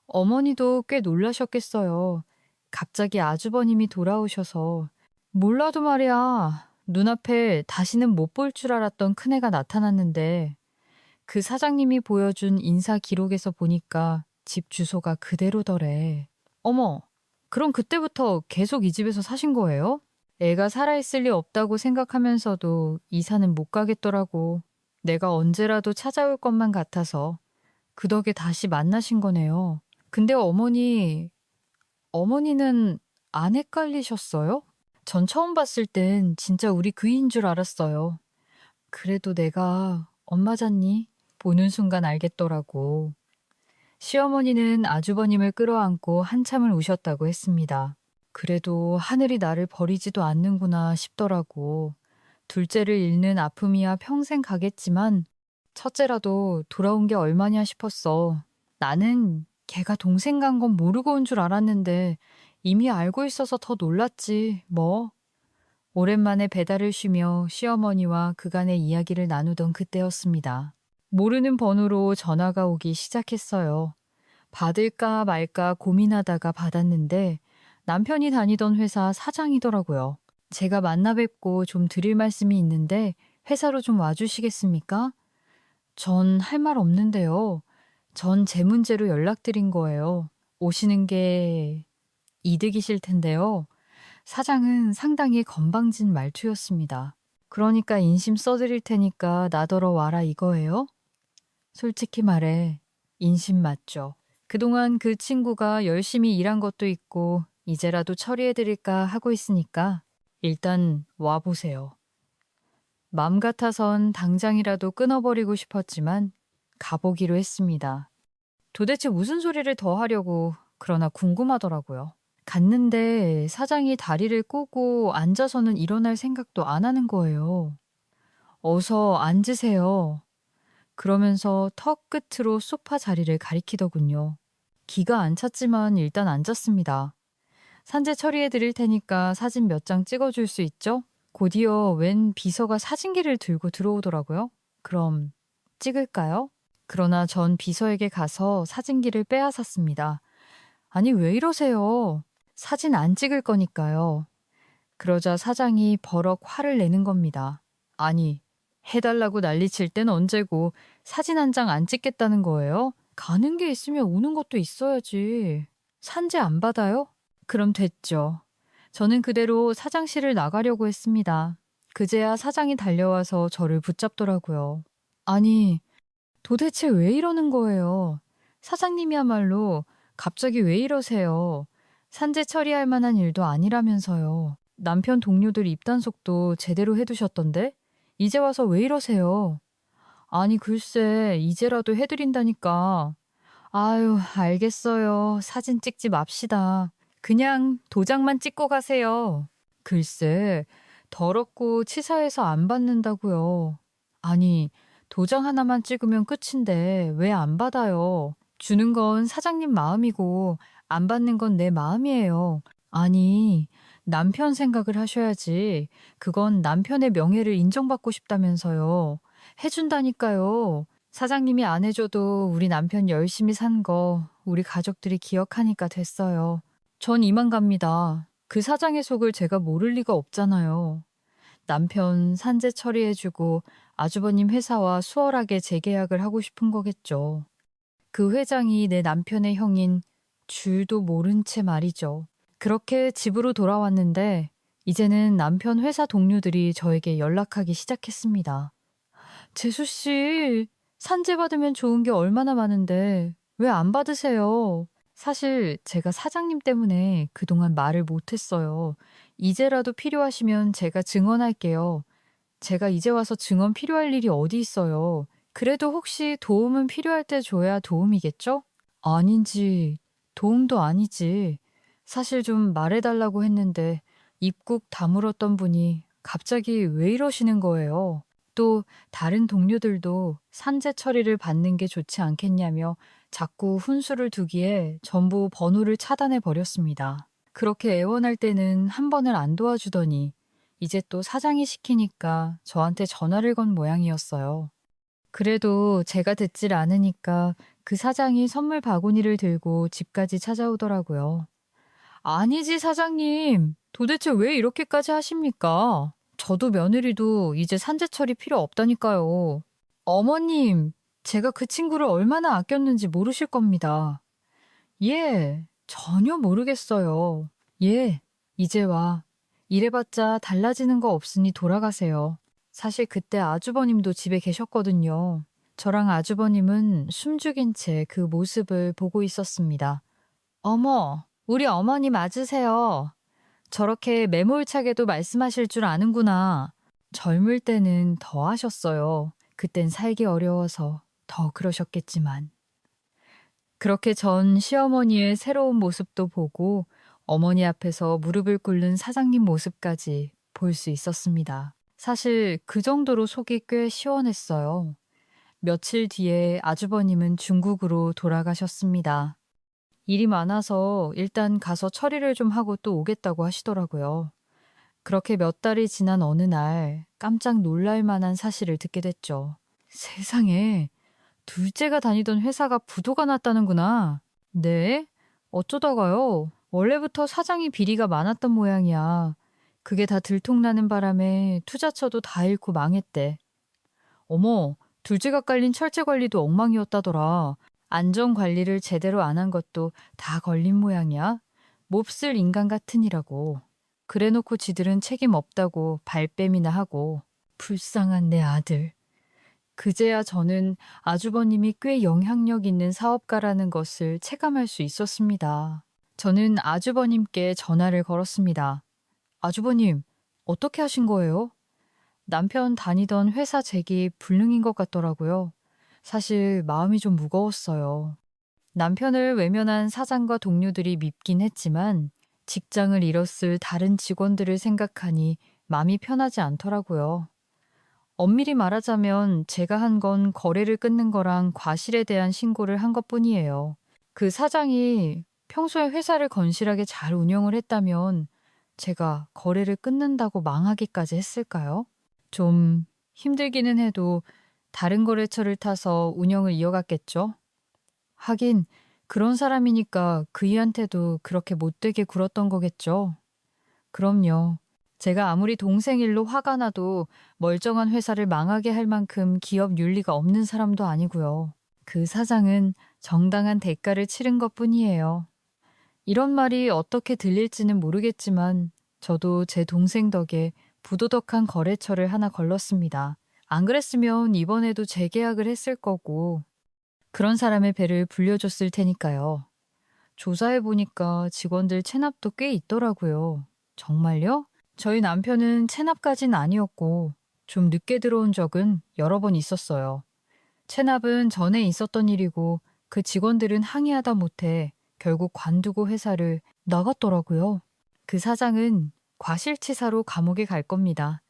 어머니도 꽤 놀라셨겠어요. 갑자기 아주버님이 돌아오셔서 몰라도 말이야. 눈앞에 다시는 못 볼 줄 알았던 큰애가 나타났는데 그 사장님이 보여준 인사 기록에서 보니까 집 주소가 그대로더래. 어머, 그럼 그때부터 계속 이 집에서 사신 거예요? 애가 살아있을 리 없다고 생각하면서도 이사는 못 가겠더라고. 내가 언제라도 찾아올 것만 같아서 그 덕에 다시 만나신 거네요. 근데 어머니는 안 헷갈리셨어요? 전 처음 봤을 땐 진짜 우리 그이인 줄 알았어요. 그래도 내가 엄마잖니? 보는 순간 알겠더라고. 시어머니는 아주버님을 끌어안고 한참을 우셨다고 했습니다. 그래도 하늘이 나를 버리지도 않는구나 싶더라고. 둘째를 잃는 아픔이야 평생 가겠지만 첫째라도 돌아온 게 얼마냐 싶었어. 나는 걔가 동생 간 건 모르고 온 줄 알았는데 이미 알고 있어서 더 놀랐지, 뭐. 오랜만에 배달을 쉬며 시어머니와 그간의 이야기를 나누던 그때였습니다. 모르는 번호로 전화가 오기 시작했어요. 받을까 말까 고민하다가 받았는데 남편이 다니던 회사 사장이더라고요. 제가 만나 뵙고 좀 드릴 말씀이 있는데 회사로 좀 와주시겠습니까? 전 할 말 없는데요. 전 제 문제로 연락드린 거예요. 오시는 게 이득이실 텐데요. 사장은 상당히 건방진 말투였습니다. 그러니까 인심 써드릴 테니까 나더러 와라 이거예요? 솔직히 말해 인심 맞죠. 그동안 그 친구가 열심히 일한 것도 있고 이제라도 처리해드릴까 하고 있으니까 일단 와보세요. 맘 같아선 당장이라도 끊어버리고 싶었지만 가보기로 했습니다. 도대체 무슨 소리를 더 하려고 그러나 궁금하더라고요. 갔는데 사장이 다리를 꼬고 앉아서는 일어날 생각도 안 하는 거예요. 어서 앉으세요. 그러면서 턱 끝으로 소파 자리를 가리키더군요. 기가 안 찼지만 일단 앉았습니다. 산재 처리해 드릴 테니까 사진 몇 장 찍어줄 수 있죠? 곧이어 웬 비서가 사진기를 들고 들어오더라고요. 그럼 찍을까요? 그러나 전 비서에게 가서 사진기를 빼앗았습니다. 아니, 왜 이러세요? 사진 안 찍을 거니까요. 그러자 사장이 버럭 화를 내는 겁니다. 아니, 해달라고 난리칠 땐 언제고 사진 한 장 안 찍겠다는 거예요? 가는 게 있으면 오는 것도 있어야지. 산재 안 받아요? 그럼 됐죠. 저는 그대로 사장실을 나가려고 했습니다. 그제야 사장이 달려와서 저를 붙잡더라고요. 아니, 도대체 왜 이러는 거예요? 사장님이야말로 갑자기 왜 이러세요? 산재 처리할 만한 일도 아니라면서요. 남편 동료들 입단속도 제대로 해두셨던데? 이제 와서 왜 이러세요? 아니, 글쎄, 이제라도 해드린다니까. 아유, 알겠어요. 사진 찍지 맙시다. 그냥 도장만 찍고 가세요. 글쎄, 더럽고 치사해서 안 받는다고요. 아니, 도장 하나만 찍으면 끝인데 왜 안 받아요? 주는 건 사장님 마음이고 안 받는 건 내 마음이에요. 아니, 남편 생각을 하셔야지. 그건 남편의 명예를 인정받고 싶다면서요. 해준다니까요. 사장님이 안 해줘도 우리 남편 열심히 산 거 우리 가족들이 기억하니까 됐어요. 전 이만 갑니다. 그 사장의 속을 제가 모를 리가 없잖아요. 남편 산재 처리해주고 아주버님 회사와 수월하게 재계약을 하고 싶은 거겠죠. 그 회장이 내 남편의 형인 줄도 모른 채 말이죠. 그렇게 집으로 돌아왔는데 이제는 남편 회사 동료들이 저에게 연락하기 시작했습니다. 재수 씨, 산재 받으면 좋은 게 얼마나 많은데 왜 안 받으세요? 사실 제가 사장님 때문에 그동안 말을 못했어요. 이제라도 필요하시면 제가 증언할게요. 제가 이제 와서 증언 필요할 일이 어디 있어요. 그래도 혹시 도움은 필요할 때 줘야 도움이겠죠? 아닌지, 도움도 아니지. 사실 좀 말해달라고 했는데 입국 다물었던 분이 갑자기 왜 이러시는 거예요? 또 다른 동료들도 산재 처리를 받는 게 좋지 않겠냐며 자꾸 훈수를 두기에 전부 번호를 차단해 버렸습니다. 그렇게 애원할 때는 한 번을 안 도와주더니 이제 또 사장이 시키니까 저한테 전화를 건 모양이었어요. 그래도 제가 듣질 않으니까 그 사장이 선물 바구니를 들고 집까지 찾아오더라고요. 아니지, 사장님. 도대체 왜 이렇게까지 하십니까? 저도 며느리도 이제 산재 처리 필요 없다니까요. 어머님, 제가 그 친구를 얼마나 아꼈는지 모르실 겁니다. 예, 전혀 모르겠어요. 예, 이제 와. 이래봤자 달라지는 거 없으니 돌아가세요. 사실 그때 아주버님도 집에 계셨거든요. 저랑 아주버님은 숨죽인 채 그 모습을 보고 있었습니다. 어머, 우리 어머니 맞으세요. 저렇게 매몰차게도 말씀하실 줄 아는구나. 젊을 때는 더 하셨어요. 그땐 살기 어려워서 더 그러셨겠지만. 그렇게 전 시어머니의 새로운 모습도 보고 어머니 앞에서 무릎을 꿇는 사장님 모습까지 볼 수 있었습니다. 사실 그 정도로 속이 꽤 시원했어요. 며칠 뒤에 아주버님은 중국으로 돌아가셨습니다. 일이 많아서 일단 가서 처리를 좀 하고 또 오겠다고 하시더라고요. 그렇게 몇 달이 지난 어느 날 깜짝 놀랄 만한 사실을 듣게 됐죠. 세상에, 둘째가 다니던 회사가 부도가 났다는구나. 네? 어쩌다가요? 원래부터 사장이 비리가 많았던 모양이야. 그게 다 들통나는 바람에 투자처도 다 잃고 망했대. 어머, 둘째가 깔린 철제 관리도 엉망이었다더라. 안전 관리를 제대로 안 한 것도 다 걸린 모양이야. 몹쓸 인간 같으니라고. 그래놓고 지들은 책임 없다고 발뺌이나 하고. 불쌍한 내 아들. 그제야 저는 아주버님이 꽤 영향력 있는 사업가라는 것을 체감할 수 있었습니다. 저는 아주버님께 전화를 걸었습니다. 아주버님, 어떻게 하신 거예요? 남편 다니던 회사 잭이 불능인 것 같더라고요. 사실 마음이 좀 무거웠어요. 남편을 외면한 사장과 동료들이 밉긴 했지만 직장을 잃었을 다른 직원들을 생각하니 마음이 편하지 않더라고요. 엄밀히 말하자면 제가 한 건 거래를 끊는 거랑 과실에 대한 신고를 한 것뿐이에요. 그 사장이 평소에 회사를 건실하게 잘 운영을 했다면 제가 거래를 끊는다고 망하기까지 했을까요? 좀 힘들기는 해도 다른 거래처를 타서 운영을 이어갔겠죠? 하긴 그런 사람이니까 그이한테도 그렇게 못되게 굴었던 거겠죠? 그럼요. 제가 아무리 동생 일로 화가 나도 멀쩡한 회사를 망하게 할 만큼 기업 윤리가 없는 사람도 아니고요. 그 사장은 정당한 대가를 치른 것뿐이에요. 이런 말이 어떻게 들릴지는 모르겠지만 저도 제 동생 덕에 부도덕한 거래처를 하나 걸렀습니다. 안 그랬으면 이번에도 재계약을 했을 거고 그런 사람의 배를 불려줬을 테니까요. 조사해보니까 직원들 체납도 꽤 있더라고요. 정말요? 저희 남편은 체납까진 아니었고 좀 늦게 들어온 적은 여러 번 있었어요. 체납은 전에 있었던 일이고 그 직원들은 항의하다 못해 결국 관두고 회사를 나갔더라고요. 그 사장은 과실치사로 감옥에 갈 겁니다.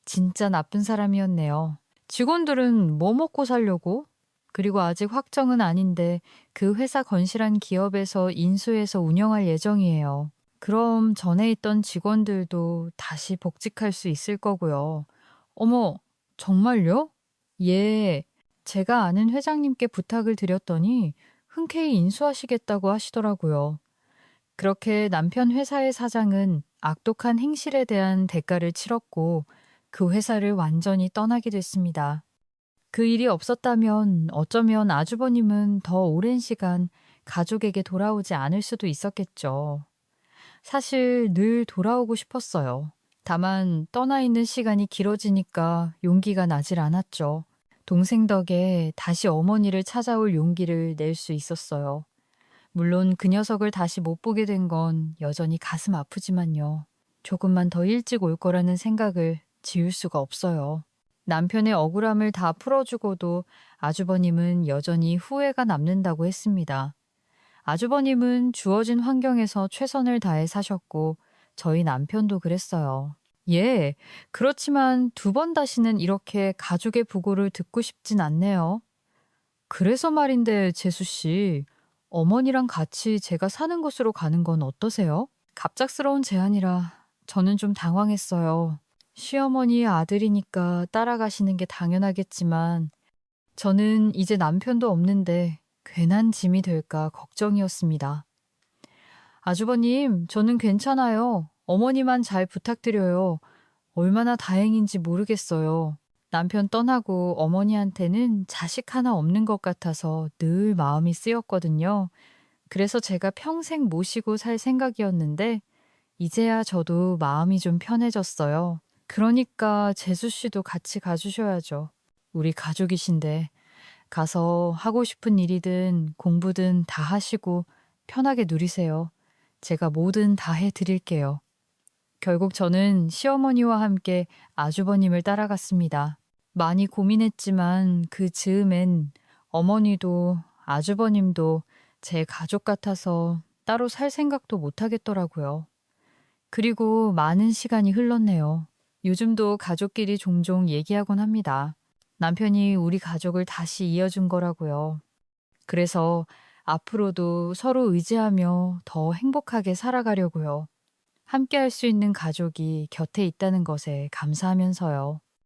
진짜 나쁜 사람이었네요. 직원들은 뭐 먹고 살려고? 그리고 아직 확정은 아닌데 그 회사 건실한 기업에서 인수해서 운영할 예정이에요. 그럼 전에 있던 직원들도 다시 복직할 수 있을 거고요. 어머, 정말요? 예, 제가 아는 회장님께 부탁을 드렸더니 흔쾌히 인수하시겠다고 하시더라고요. 그렇게 남편 회사의 사장은 악독한 행실에 대한 대가를 치렀고 그 회사를 완전히 떠나게 됐습니다. 그 일이 없었다면 어쩌면 아주버님은 더 오랜 시간 가족에게 돌아오지 않을 수도 있었겠죠. 사실 늘 돌아오고 싶었어요. 다만 떠나 있는 시간이 길어지니까 용기가 나질 않았죠. 동생 덕에 다시 어머니를 찾아올 용기를 낼 수 있었어요. 물론 그 녀석을 다시 못 보게 된 건 여전히 가슴 아프지만요. 조금만 더 일찍 올 거라는 생각을 지울 수가 없어요. 남편의 억울함을 다 풀어주고도 아주버님은 여전히 후회가 남는다고 했습니다. 아주버님은 주어진 환경에서 최선을 다해 사셨고 저희 남편도 그랬어요. 예, 그렇지만 두 번 다시는 이렇게 가족의 부고를 듣고 싶진 않네요. 그래서 말인데 재수 씨, 어머니랑 같이 제가 사는 곳으로 가는 건 어떠세요? 갑작스러운 제안이라 저는 좀 당황했어요. 시어머니의 아들이니까 따라가시는 게 당연하겠지만 저는 이제 남편도 없는데 괜한 짐이 될까 걱정이었습니다. 아주버님, 저는 괜찮아요. 어머니만 잘 부탁드려요. 얼마나 다행인지 모르겠어요. 남편 떠나고 어머니한테는 자식 하나 없는 것 같아서 늘 마음이 쓰였거든요. 그래서 제가 평생 모시고 살 생각이었는데 이제야 저도 마음이 좀 편해졌어요. 그러니까 재수 씨도 같이 가주셔야죠. 우리 가족이신데 가서 하고 싶은 일이든 공부든 다 하시고 편하게 누리세요. 제가 뭐든 다 해드릴게요. 결국 저는 시어머니와 함께 아주버님을 따라갔습니다. 많이 고민했지만 그 즈음엔 어머니도 아주버님도 제 가족 같아서 따로 살 생각도 못 하겠더라고요. 그리고 많은 시간이 흘렀네요. 요즘도 가족끼리 종종 얘기하곤 합니다. 남편이 우리 가족을 다시 이어준 거라고요. 그래서 앞으로도 서로 의지하며 더 행복하게 살아가려고요. 함께 할 수 있는 가족이 곁에 있다는 것에 감사하면서요.